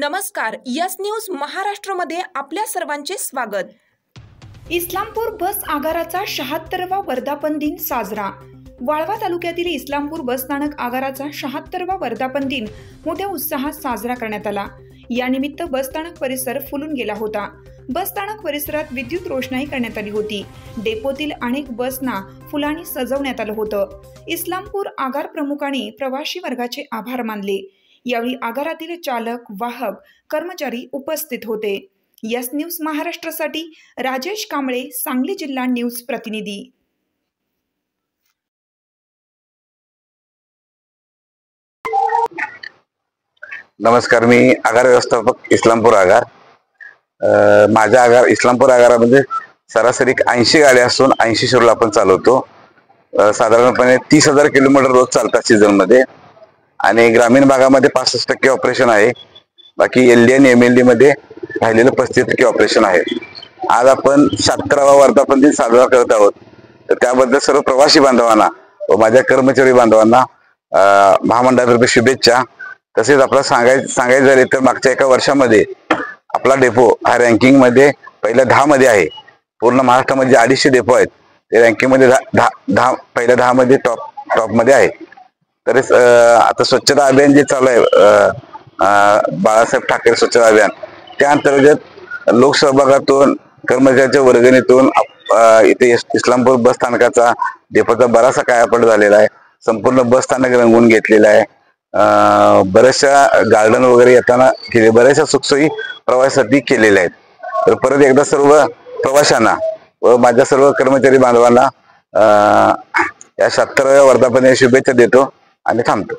नमस्कार, yes news महाराष्ट्रमध्ये आपल्या सर्वांचे स्वागत। इस्लामपूर बस आगाराचा 76वा वर्धापन दिन साजरा। वाळवा तालुक्यातील इस्लामपूर बस स्थानक आगाराचा 76वा वर्धापन दिन मोठ्या उत्साहात साजरा करण्यात आला। या निमित्त बस स्थानक परिसर फुलून गेला होता। बस स्थानक परिसरात विद्युत रोषणाई करण्यात आली होती। डेपोतील अनेक बसना फुलांनी सजवण्यात आलं होतं। इस्लामपूर आगार प्रमुखांनी प्रवासी वर्गाचे आभार मानले। यावेळी आगारातील चालक, वाहक, कर्मचारी उपस्थित होते। यस न्यूज महाराष्ट्रासाठी राजेश कांबळे, सांगली जिल्हा न्यूज प्रतिनिधी। नमस्कार, मी आगार व्यवस्थापक इस्लामपूर आगार। माझ्या आगार इस्लामपूर आगारामध्ये सरासरी 80 गाड्या असून 80 शेड्यूल आपण चालवतो। साधारणपणे 30,000 किलोमीटर रोज चालतात सीझन मध्ये आणि ग्रामीण भागामध्ये 65% ऑपरेशन आहे। बाकी एलडी आणि एमएलडी मध्ये राहिलेलं 35% ऑपरेशन आहे। आज आपण 76वा वर्धापन दिन साजरा करत आहोत। तर त्याबद्दल सर्व प्रवासी बांधवांना व माझ्या कर्मचारी बांधवांना महामंडळातर्फे शुभेच्छा। तसेच आपला सांगायचं झाले तर मागच्या एका वर्षामध्ये आपला डेपो हा रँकिंग मध्ये पहिल्या 10 मध्ये आहे। पूर्ण महाराष्ट्रामध्ये 250 डेपो आहेत, ते रँकिंग मध्ये पहिल्या 10 मध्ये टॉप मध्ये आहे। तर आता स्वच्छता अभियान जे चालू आहे, बाळासाहेब ठाकरे स्वच्छता अभियान, त्या अंतर्गत लोकसहभागातून, कर्मचाऱ्यांच्या वर्गणीतून इथे इस्लामपूर बस स्थानकाचा डेपोचा बराचसा कायापालट झालेला आहे। संपूर्ण बस स्थानक रंगवून घेतलेलं आहे। बऱ्याचशा गार्डन वगैरे येताना केले, बऱ्याचशा सुखसोयी प्रवासासाठी केलेल्या आहेत। तर परत एकदा सर्व प्रवाशांना व माझ्या सर्व कर्मचारी बांधवांना या 76व्या वर्धापनाच्या शुभेच्छा देतो आणि थांबतो।